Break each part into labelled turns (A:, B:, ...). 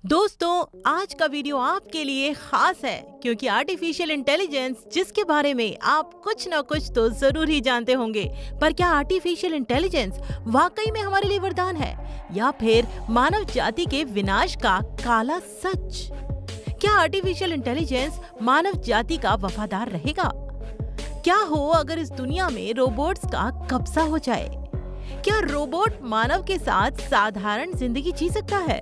A: दोस्तों, आज का वीडियो आपके लिए खास है क्योंकि आर्टिफिशियल इंटेलिजेंस जिसके बारे में आप कुछ न कुछ तो जरूर ही जानते होंगे, पर क्या आर्टिफिशियल इंटेलिजेंस वाकई में हमारे लिए वरदान है या फिर मानव जाति के विनाश का काला सच? क्या आर्टिफिशियल इंटेलिजेंस मानव जाति का वफादार रहेगा? क्या हो अगर इस दुनिया में रोबोट्स का कब्जा हो जाए? क्या रोबोट मानव के साथ साधारण जिंदगी जी सकता है?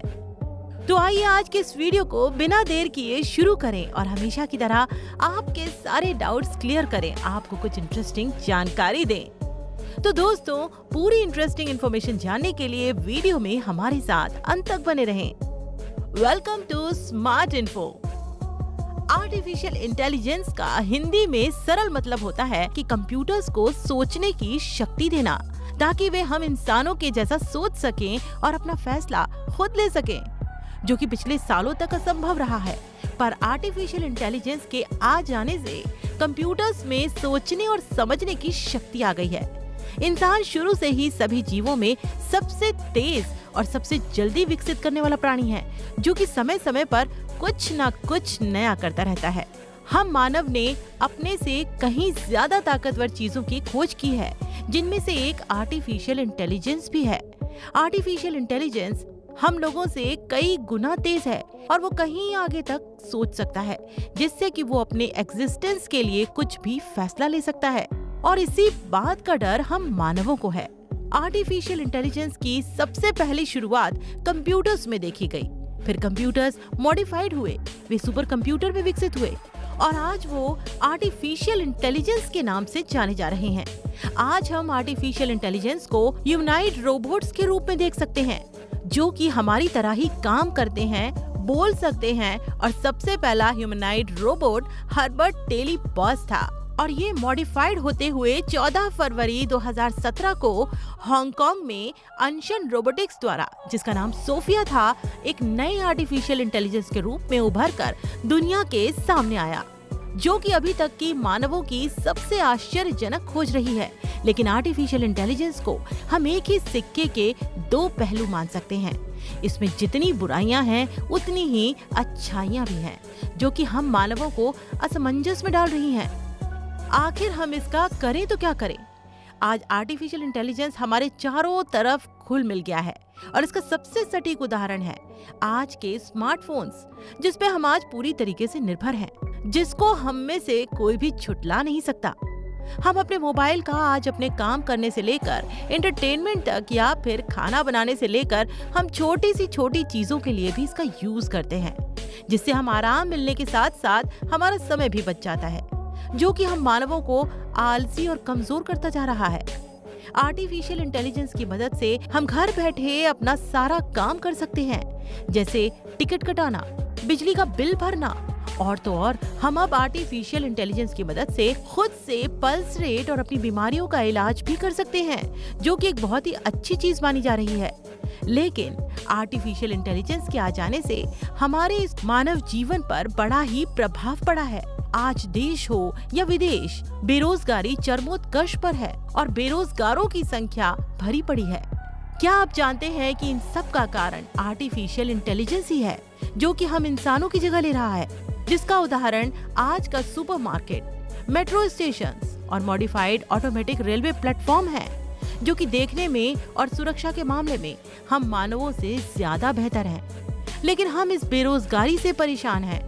A: तो आइए आज के इस वीडियो को बिना देर किए शुरू करें और हमेशा की तरह आपके सारे डाउट्स क्लियर करें, आपको कुछ इंटरेस्टिंग जानकारी दें। तो दोस्तों, पूरी इंटरेस्टिंग इंफॉर्मेशन जानने के लिए वीडियो में हमारे साथ अंत तक बने रहें। Welcome to smart info. Artificial intelligence का हिंदी में सरल मतलब होता है कि कंप्यूटर्स को सोचने की शक्ति देना, ताकि वे हम इंसानों के जैसा सोच सकें और अपना फैसला खुद ले सकें, जो कि पिछले सालों तक असंभव रहा है। पर आर्टिफिशियल इंटेलिजेंस के आ जाने से कंप्यूटर्स में सोचने और समझने की शक्ति आ गई है। इंसान शुरू से ही सभी जीवों में सबसे तेज और सबसे जल्दी विकसित करने वाला प्राणी है, जो कि समय समय पर कुछ न कुछ नया करता रहता है। हम मानव ने अपने से कहीं ज्यादा ताकतवर चीजों की खोज की है, जिनमें से एक आर्टिफिशियल इंटेलिजेंस भी है। आर्टिफिशियल इंटेलिजेंस हम लोगों से कई गुना तेज है और वो कहीं आगे तक सोच सकता है, जिससे कि वो अपने एग्जिस्टेंस के लिए कुछ भी फैसला ले सकता है। और इसी बात का डर हम मानवों को है। आर्टिफिशियल इंटेलिजेंस की सबसे पहली शुरुआत कंप्यूटर्स में देखी गई, फिर कंप्यूटर्स मॉडिफाइड हुए, वे सुपर कंप्यूटर में विकसित हुए और आज वो आर्टिफिशियल इंटेलिजेंस के नाम से जाने जा रहे हैं। आज हम आर्टिफिशियल इंटेलिजेंस को ह्यूमनॉइड रोबोट्स के रूप में देख सकते हैं, जो कि हमारी तरह ही काम करते हैं, बोल सकते हैं। और सबसे पहला humanoid robot Herbert Televox था और ये मॉडिफाइड होते हुए 14 फरवरी 2017 को हांगकांग में अंशन रोबोटिक्स द्वारा, जिसका नाम सोफिया था, एक नए आर्टिफिशियल इंटेलिजेंस के रूप में उभर कर दुनिया के सामने आया, जो कि अभी तक की मानवों की सबसे आश्चर्यजनक खोज रही है। लेकिन आर्टिफिशियल इंटेलिजेंस को हम एक ही सिक्के के दो पहलू मान सकते हैं। इसमें जितनी बुराइयां हैं उतनी ही अच्छाइयां भी हैं, जो कि हम मानवों को असमंजस में डाल रही हैं। आखिर हम इसका करें तो क्या करें? आज आर्टिफिशियल इंटेलिजेंस हमारे चारों तरफ घुल मिल गया है और इसका सबसे सटीक उदाहरण है आज के स्मार्टफोन्स, जिस पे हम आज पूरी तरीके से निर्भर हैं, जिसको हम में से कोई भी छुटला नहीं सकता। हम अपने मोबाइल का आज अपने काम करने से लेकर एंटरटेनमेंट तक या फिर खाना बनाने से लेकर हम छोटी सी छोटी चीजों के लिए भी इसका यूज करते हैं, जिससे हम आराम मिलने के साथ साथ हमारा समय भी बच जाता है, जो कि हम मानवों को आलसी और कमजोर करता जा रहा है। आर्टिफिशियल इंटेलिजेंस की मदद से हम घर बैठे अपना सारा काम कर सकते हैं, जैसे टिकट कटाना, बिजली का बिल भरना और तो और हम अब आर्टिफिशियल इंटेलिजेंस की मदद से खुद से पल्स रेट और अपनी बीमारियों का इलाज भी कर सकते हैं, जो कि एक बहुत ही अच्छी चीज मानी जा रही है। लेकिन आर्टिफिशियल इंटेलिजेंस के आ जाने से हमारे इस मानव जीवन पर बड़ा ही प्रभाव पड़ा है। आज देश हो या विदेश, बेरोजगारी चरमोत्कर्ष पर है और बेरोजगारों की संख्या भरी पड़ी है। क्या आप जानते हैं कि इन सब का कारण आर्टिफिशियल इंटेलिजेंस ही है, जो कि हम इंसानों की जगह ले रहा है, जिसका उदाहरण आज का सुपरमार्केट, मेट्रो स्टेशंस और मॉडिफाइड ऑटोमेटिक रेलवे प्लेटफॉर्म है, जो कि देखने में और सुरक्षा के मामले में हम मानवों से ज्यादा बेहतर हैं। लेकिन हम इस बेरोजगारी से परेशान हैं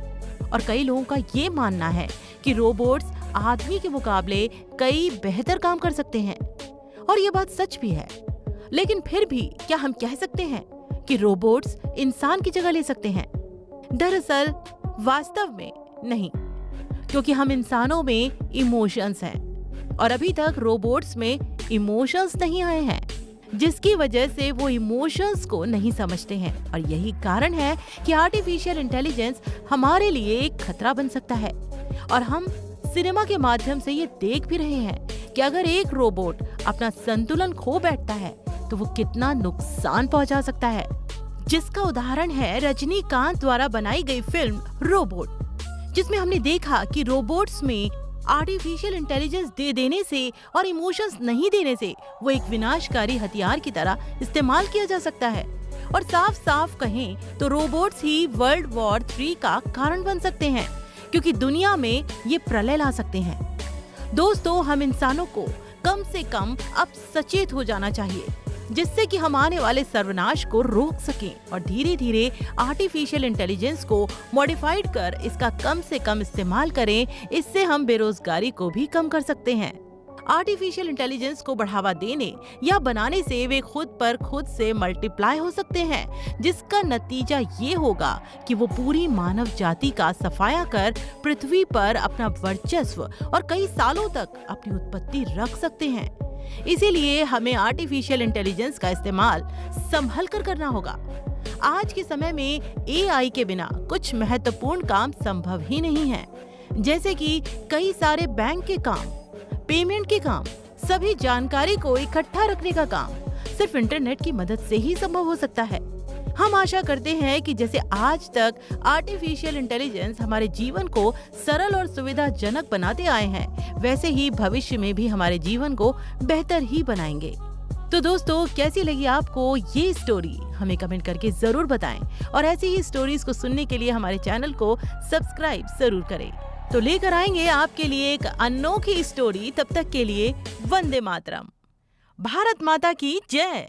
A: और कई लोगों का ये मानना है कि रोबोट्स आदमी के मुकाबले कई बेहतर काम कर सकते हैं, और ये बात सच भी है। लेकिन फिर भी क्या हम कह सकते हैं कि रोबोट्स इंसान की जगह ले सकते हैं? दरअसल वास्तव में नहीं, क्योंकि हम इंसानों में इमोशंस हैं और अभी तक रोबोट्स में इमोशंस नहीं आए हैं, जिसकी वजह से वो इमोशंस को नहीं समझते हैं। और यही कारण है कि आर्टिफिशियल इंटेलिजेंस हमारे लिए एक खतरा बन सकता है। और हम सिनेमा के माध्यम से ये देख भी रहे हैं कि अगर एक रोबोट अपना संतुलन खो बैठता है तो वो कितना नुकसान पहुंचा सकता है, जिसका उदाहरण है रजनीकांत द्वारा बनाई गई फिल्म रोबोट, जिसमें हमने देखा कि रोबोट्स में आर्टिफिशियल इंटेलिजेंस दे देने से और इमोशंस नहीं देने से वो एक विनाशकारी हथियार की तरह इस्तेमाल किया जा सकता है और साफ साफ कहें तो रोबोट्स ही वर्ल्ड वॉर 3 का कारण बन सकते हैं, क्योंकि दुनिया में ये प्रलय ला सकते हैं। दोस्तों, हम इंसानों को कम से कम अब सचेत हो जाना चाहिए, जिससे कि हम आने वाले सर्वनाश को रोक सकें और धीरे धीरे आर्टिफिशियल इंटेलिजेंस को मॉडिफाइड कर इसका कम से कम इस्तेमाल करें। इससे हम बेरोजगारी को भी कम कर सकते हैं। आर्टिफिशियल इंटेलिजेंस को बढ़ावा देने या बनाने से वे खुद पर खुद से मल्टीप्लाई हो सकते हैं, जिसका नतीजा ये होगा कि वो पूरी मानव जाति का सफाया कर पृथ्वी पर अपना वर्चस्व और कई सालों तक अपनी उत्पत्ति रख सकते हैं। इसीलिए हमें आर्टिफिशियल इंटेलिजेंस का इस्तेमाल संभल कर करना होगा। आज के समय में एआई के बिना कुछ महत्वपूर्ण काम संभव ही नहीं है, जैसे कि कई सारे बैंक के काम, पेमेंट के काम, सभी जानकारी को इकट्ठा रखने का काम सिर्फ इंटरनेट की मदद से ही संभव हो सकता है। हम आशा करते हैं कि जैसे आज तक आर्टिफिशियल इंटेलिजेंस हमारे जीवन को सरल और सुविधाजनक बनाते आए हैं, वैसे ही भविष्य में भी हमारे जीवन को बेहतर ही बनाएंगे। तो दोस्तों, कैसी लगी आपको ये स्टोरी? हमें कमेंट करके जरूर बताएं और ऐसी ही स्टोरीज को सुनने के लिए हमारे चैनल को सब्सक्राइब जरूर करें। तो लेकर आएंगे आपके लिए एक अनोखी स्टोरी। तब तक के लिए वंदे मातरम। भारत माता की जय।